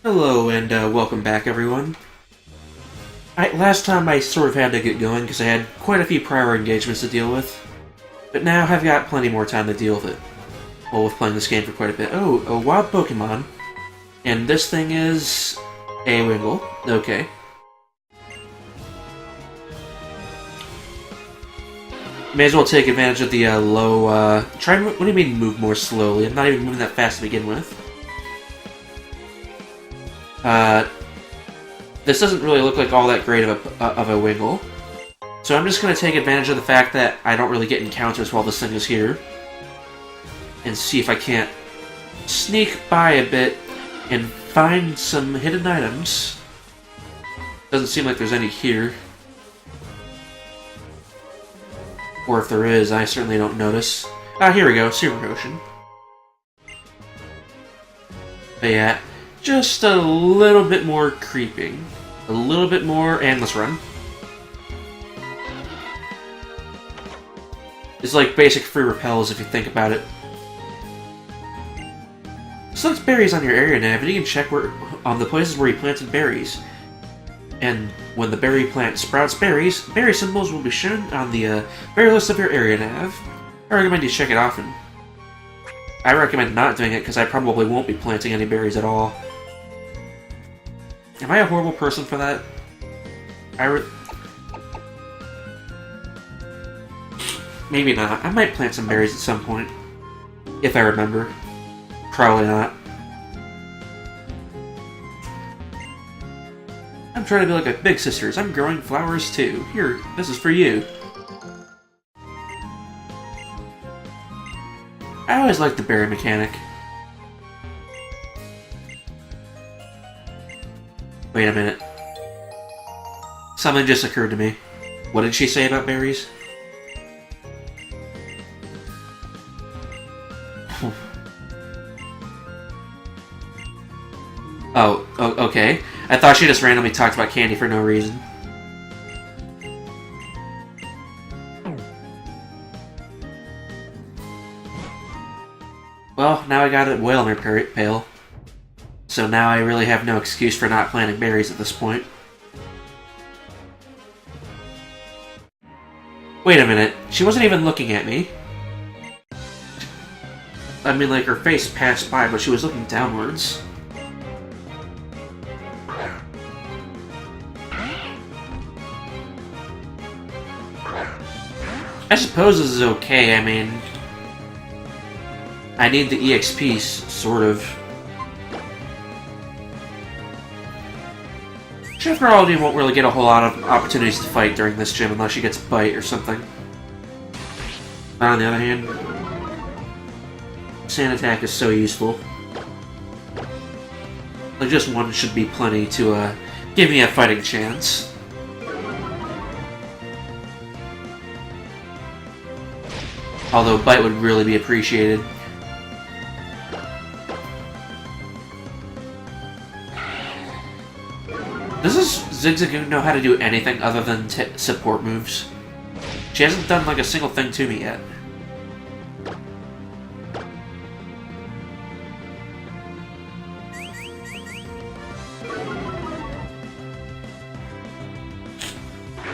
Hello and welcome back, everyone. Last time I sort of had to get going because I had quite a few prior engagements to deal with, but now I've got plenty more time to deal with it. Well, with playing this game for quite a bit. Oh, a wild Pokemon. And this thing is a Wingle. Okay. May as well take advantage of the low, what do you mean move more slowly? I'm not even moving that fast to begin with. This doesn't really look like all that great of a Wingle. So I'm just going to take advantage of the fact that I don't really get encounters while this thing is here. And see if I can't sneak by a bit and find some hidden items. Doesn't seem like there's any here. Or if there is, I certainly don't notice. Ah, here we go, Super Potion. But yeah, just a little bit more creeping. A little bit more, and let's run. It's like basic free repels if you think about it. Select berries on your area nav, and you can check on the places where you planted berries. And when the berry plant sprouts berries, berry symbols will be shown on the berry list of your area nav. I recommend you check it often. I recommend not doing it because I probably won't be planting any berries at all. Am I a horrible person for that? Maybe not. I might plant some berries at some point. If I remember. Probably not. I'm trying to be like a big sisters. I'm growing flowers too. Here, this is for you. I always liked the berry mechanic. Wait a minute. Something just occurred to me. What did she say about berries? Oh, okay. I thought she just randomly talked about candy for no reason. Well, now I got a whale in her pail. So now I really have no excuse for not planting berries at this point. Wait a minute, she wasn't even looking at me. I mean, like, her face passed by, but she was looking downwards. I suppose this is okay, I mean... I need the EXP, sort of. After all, you won't really get a whole lot of opportunities to fight during this gym unless she gets a bite or something. On the other hand, Sand Attack is so useful. Like, just one should be plenty to give me a fighting chance. Although Bite would really be appreciated. Does Zigzagoon know how to do anything other than support moves? She hasn't done like a single thing to me yet.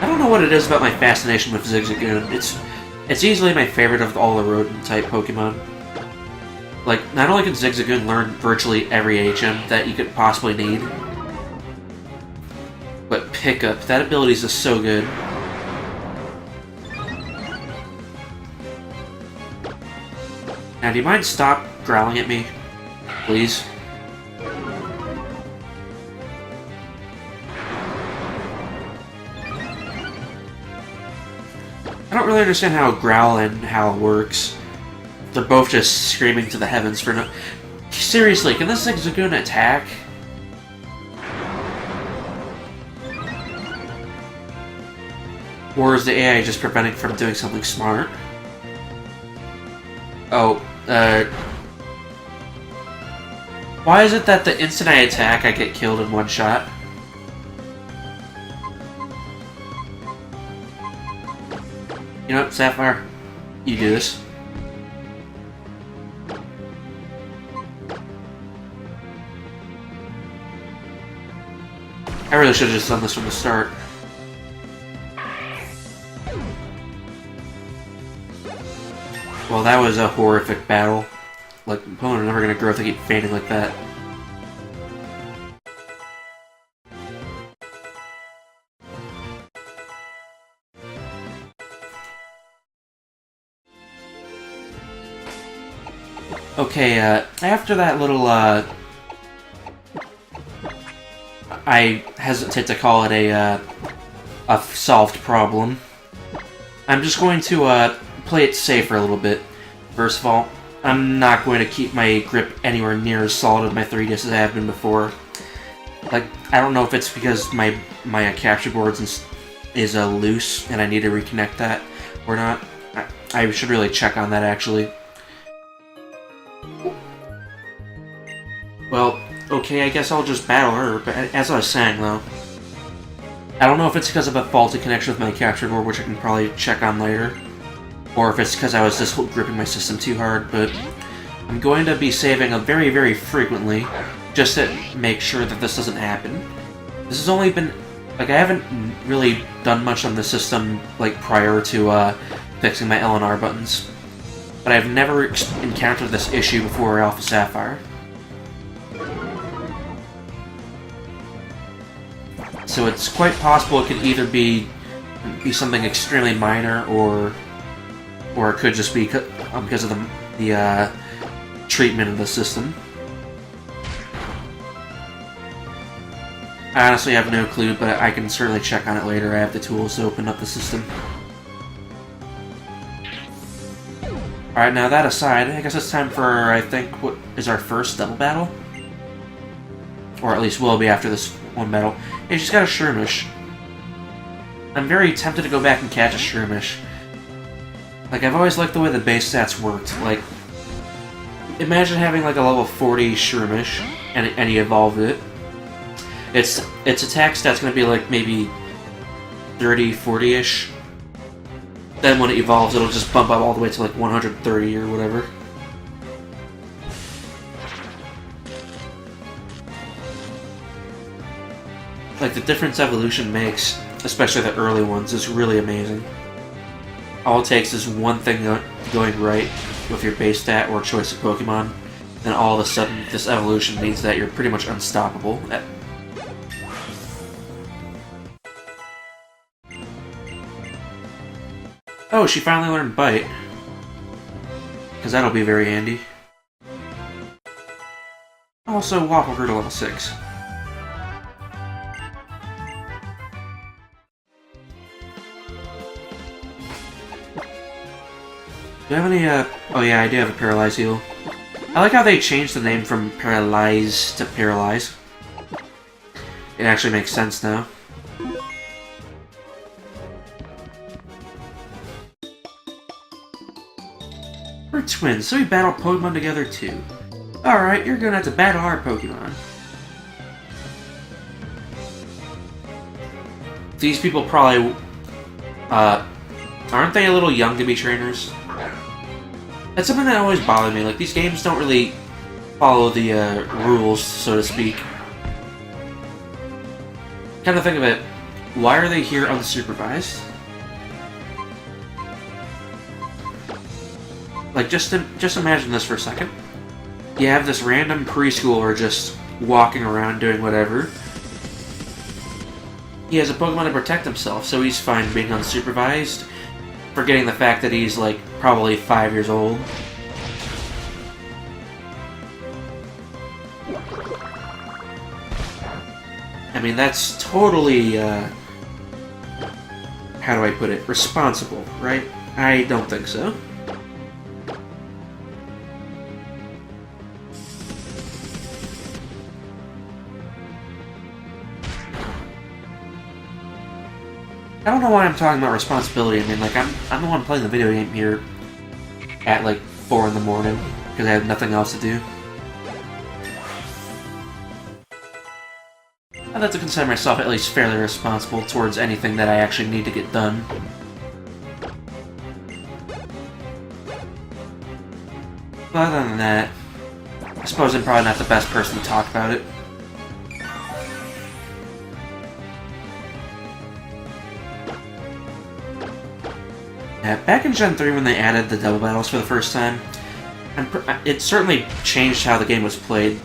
I don't know what it is about my fascination with Zigzagoon. It's easily my favorite of all the rodent-type Pokemon. Like, not only can Zigzagoon learn virtually every HM that you could possibly need, but Pickup, that ability is just so good. Now, do you mind stop growling at me? Please? I don't really understand how Growl and Howl works. They're both just screaming to the heavens for no... Seriously, can this Zigzagoon attack? Or is the AI just preventing from doing something smart? Oh, why is it that the instant I attack, I get killed in one shot? You know what, Sapphire? You do this. I really should have just done this from the start. Well, that was a horrific battle. Like, opponent never gonna grow if they keep fainting like that. Okay, after that little, I hesitate to call it a solved problem. I'm just going to, play it safe for a little bit. First of all, I'm not going to keep my grip anywhere near as solid as my 3DS as I have been before. Like, I don't know if it's because my capture board is loose and I need to reconnect that or not. I should really check on that, actually. Well, okay, I guess I'll just battle her, but as I was saying, though, I don't know if it's because of a faulty connection with my capture board, which I can probably check on later, or if it's because I was just gripping my system too hard, but I'm going to be saving very, very frequently, just to make sure that this doesn't happen. This has only been, like, I haven't really done much on the system, like, prior to, fixing my L and R buttons, but I've never encountered this issue before Alpha Sapphire. So it's quite possible it could either be something extremely minor, or it could just be because of the treatment of the system. I honestly have no clue, but I can certainly check on it later. I have the tools to open up the system. Alright, now that aside, I guess it's time for, I think, what is our first double battle? Or at least will be after this one battle. Hey, she's got a Shroomish. I'm very tempted to go back and catch a Shroomish. Like, I've always liked the way the base stats worked. Like, imagine having like a level 40 Shroomish, and you evolve it. Its attack stat's gonna be like maybe 30, 40-ish. Then when it evolves, it'll just bump up all the way to like 130 or whatever. Like, the difference evolution makes, especially the early ones, is really amazing. All it takes is one thing going right with your base stat or choice of Pokemon, then all of a sudden this evolution means that you're pretty much unstoppable. Oh, she finally learned Bite. Because that'll be very handy. Also, Waffle grew to level 6. Do I have any, oh yeah, I do have a Paralyze heal. I like how they changed the name from Paralyze to Paralyze. It actually makes sense now. We're twins, so we battle Pokemon together too. Alright, you're gonna have to battle our Pokemon. These people probably, aren't they a little young to be trainers? That's something that always bothered me. Like, these games don't really follow the rules, so to speak. Kind of think of it, why are they here unsupervised? Like, just imagine this for a second. You have this random preschooler just walking around doing whatever. He has a Pokemon to protect himself, so he's fine being unsupervised, forgetting the fact that he's, like, probably 5 years old. I mean, that's totally, how do I put it? Responsible, right? I don't think so. I don't know why I'm talking about responsibility. I mean, like, I'm the one playing the video game here at, like, 4 in the morning, because I have nothing else to do. I'd like to consider myself at least fairly responsible towards anything that I actually need to get done. But other than that, I suppose I'm probably not the best person to talk about it. Yeah, back in Gen 3 when they added the double battles for the first time, it certainly changed how the game was played.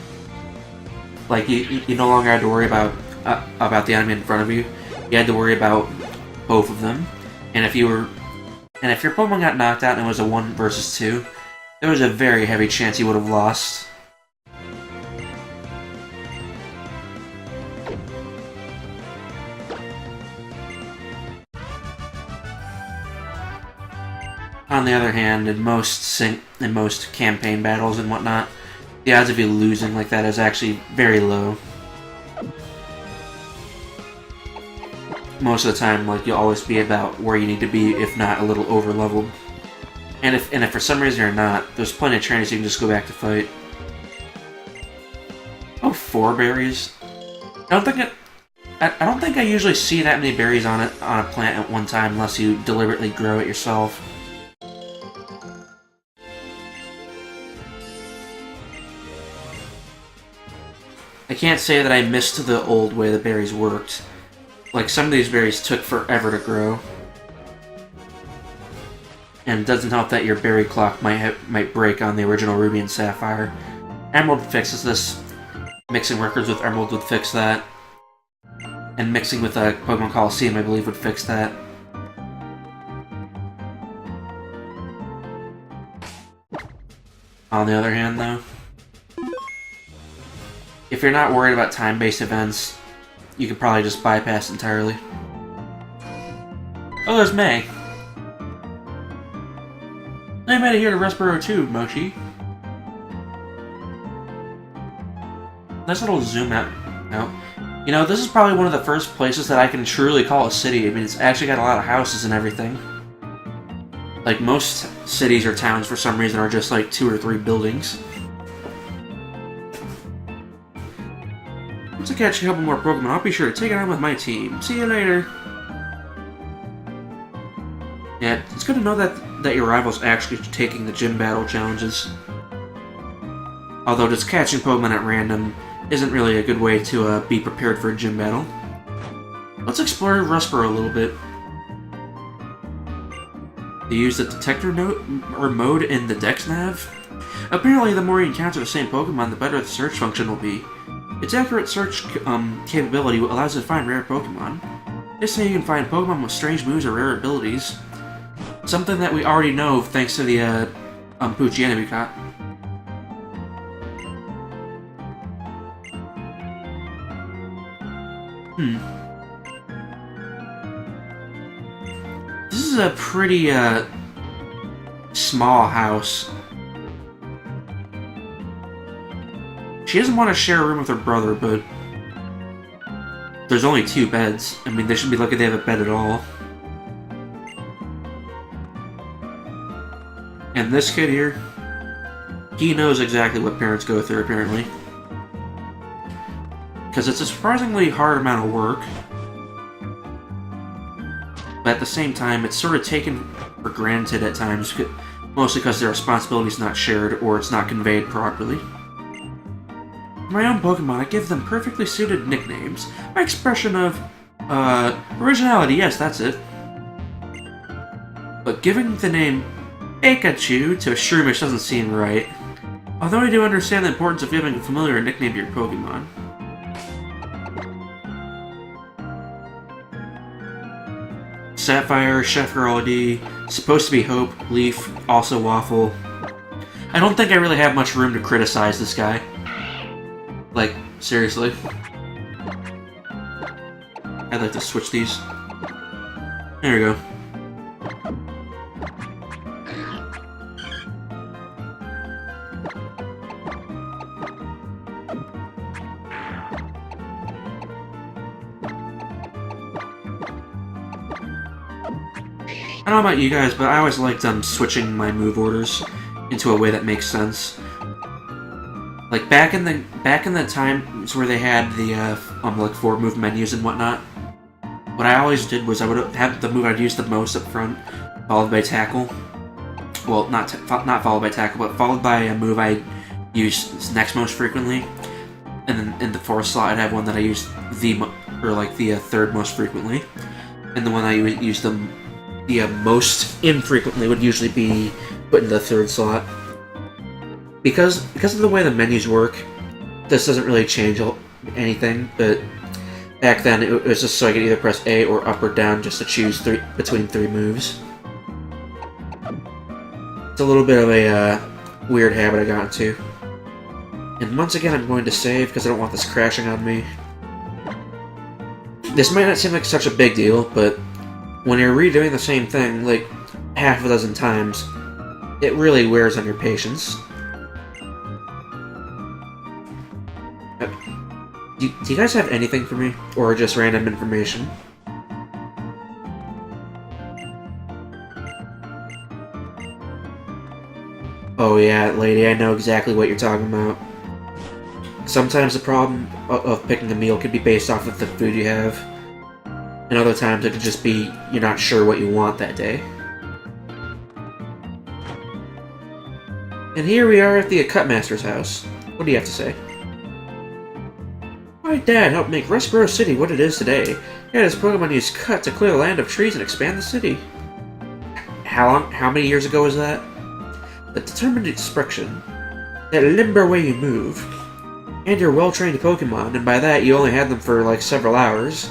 Like, you no longer had to worry about the enemy in front of you. You had to worry about both of them. And if your Pokemon got knocked out and it was a 1 versus 2, there was a very heavy chance you would have lost. On the other hand, in most campaign battles and whatnot, the odds of you losing like that is actually very low. Most of the time, like, you'll always be about where you need to be, if not a little over-leveled. And if for some reason you're not, there's plenty of trainers you can just go back to fight. Oh, 4 berries? I don't think I usually see that many berries on a plant at one time unless you deliberately grow it yourself. I can't say that I missed the old way the berries worked. Like, some of these berries took forever to grow. And it doesn't help that your berry clock might break on the original Ruby and Sapphire. Emerald fixes this. Mixing records with Emerald would fix that. And mixing with a Pokemon Coliseum, I believe, would fix that. On the other hand, though, if you're not worried about time-based events, you could probably just bypass entirely. Oh, there's May. I made it here to Rustboro too, Mochi. Nice little zoom out. You know, this is probably one of the first places that I can truly call a city. I mean, it's actually got a lot of houses and everything. Like, most cities or towns, for some reason, are just like 2 or 3 buildings. Once I catch a couple more Pokemon, I'll be sure to take it on with my team. See you later! Yeah, it's good to know that your rival's actually taking the gym battle challenges. Although just catching Pokemon at random isn't really a good way to be prepared for a gym battle. Let's explore Rustboro a little bit. They use the detector mode in the Dex Nav. Apparently, the more you encounter the same Pokemon, the better the search function will be. Its accurate search capability allows you to find rare Pokemon. They say you can find Pokemon with strange moves or rare abilities. Something that we already know thanks to the Poochyena we caught. This is a pretty small house. She doesn't want to share a room with her brother, but there's only 2 beds. I mean, they should be lucky they have a bed at all. And this kid here, he knows exactly what parents go through, apparently. Because it's a surprisingly hard amount of work. But at the same time, it's sort of taken for granted at times, mostly because their responsibility is not shared or it's not conveyed properly. My own Pokemon, I give them perfectly suited nicknames. My expression of, originality, yes, that's it. But giving the name Pikachu to a Shroomish doesn't seem right. Although I do understand the importance of giving a familiar nickname to your Pokemon. Sapphire, Chef Girl D, supposed to be Hope, Leaf, also Waffle. I don't think I really have much room to criticize this guy. Like, seriously. I'd like to switch these. There we go. I don't know about you guys, but I always liked switching my move orders into a way that makes sense. Like back in the times where they had the like 4 move menus and whatnot, what I always did was I would have the move I'd use the most up front, followed by tackle. Well, not followed by tackle, but followed by a move I use next most frequently, and then in the 4th slot I'd have one that I used the third most frequently, and the one I used the the most infrequently would usually be put in the third slot. Because of the way the menus work, this doesn't really change anything, but back then it was just so I could either press A or up or down just to choose between 3 moves. It's a little bit of a weird habit I got into. And once again I'm going to save because I don't want this crashing on me. This might not seem like such a big deal, but when you're redoing the same thing like half a dozen times, it really wears on your patience. Do you guys have anything for me? Or just random information? Oh yeah, lady, I know exactly what you're talking about. Sometimes the problem of picking a meal could be based off of the food you have. And other times it could just be you're not sure what you want that day. And here we are at the Cutmaster's house. What do you have to say? My dad helped make Rustboro City what it is today. He had his Pokemon use Cut to clear the land of trees and expand the city. How many years ago was that? The determined expression. That limber way you move. And your well-trained Pokemon, and by that you only had them for like several hours.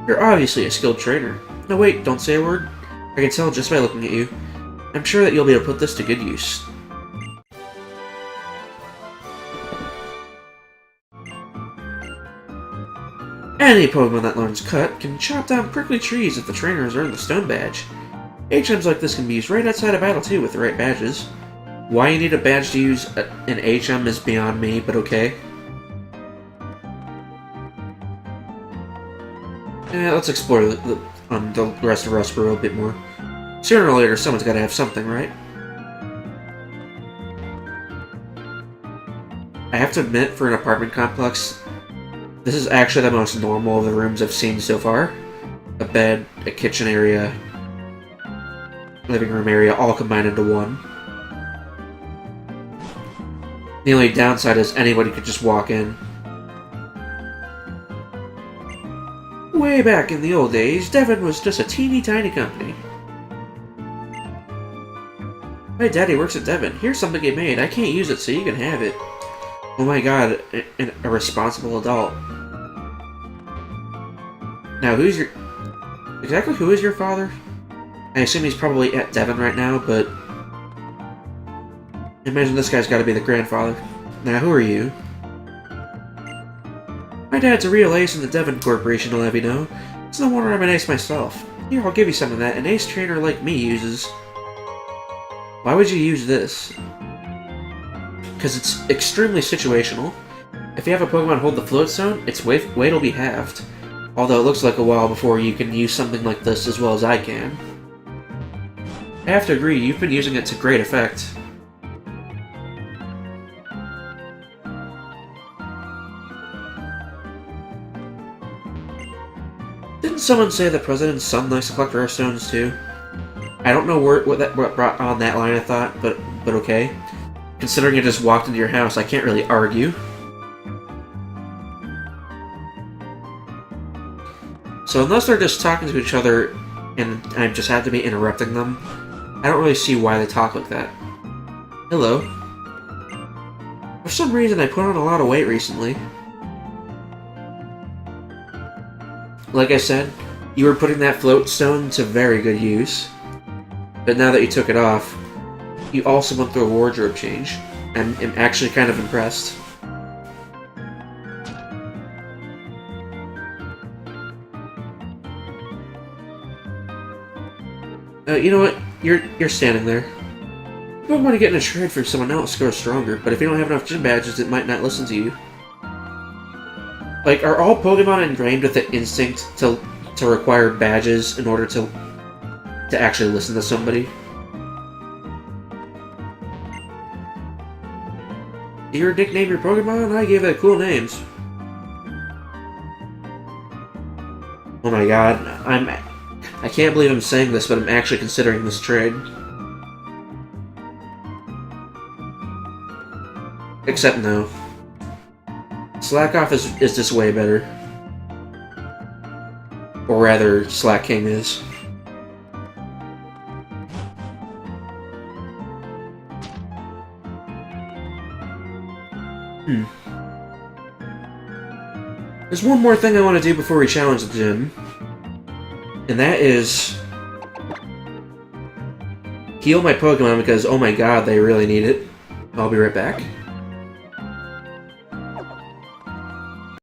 You're obviously a skilled trainer. No wait, don't say a word. I can tell just by looking at you. I'm sure that you'll be able to put this to good use. Any Pokemon that learns Cut can chop down prickly trees if the trainer has earned the Stone Badge. HMs like this can be used right outside of battle too with the right badges. Why you need a badge to use an HM is beyond me, but okay. Let's explore the rest of Rustboro a bit more. Sooner or later, someone's gotta have something, right? I have to admit, for an apartment complex, this is actually the most normal of the rooms I've seen so far. A bed, a kitchen area, living room area, all combined into one. The only downside is anybody could just walk in. Way back in the old days, Devon was just a teeny tiny company. My daddy works at Devon. Here's something he made. I can't use it, so you can have it. Oh my god, a responsible adult. Now, exactly who is your father? I assume he's probably at Devon right now, but I imagine this guy's gotta be the grandfather. Now, who are you? My dad's a real ace in the Devon Corporation, I'll have you know. It's no wonder I'm an ace myself. Here, I'll give you some of that an ace trainer like me uses. Why would you use this? Because it's extremely situational. If you have a Pokemon hold the Float Stone, its weight will be halved. Although it looks like a while before you can use something like this as well as I can. I have to agree, you've been using it to great effect. Didn't someone say the president's son likes to collect rare stones too? I don't know what brought on that line of thought, but okay. Considering I just walked into your house, I can't really argue. So unless they're just talking to each other and I just have to be interrupting them, I don't really see why they talk like that. Hello. For some reason I put on a lot of weight recently. Like I said, you were putting that float stone to very good use. But now that you took it off, you also went through a wardrobe change. I'm actually kind of impressed. You know what? You're standing there. You don't want to get in a trade for someone else, grow stronger, but if you don't have enough gym badges, it might not listen to you. Like, are all Pokemon ingrained with the instinct to require badges in order to actually listen to somebody? You nickname your Pokemon? I gave it cool names. Oh my god, I can't believe I'm saying this, but I'm actually considering this trade. Except no. Slack Off is just way better. Or rather, Slack King is. There's one more thing I want to do before we challenge the gym. And that is... heal my Pokemon because, oh my god, they really need it. I'll be right back.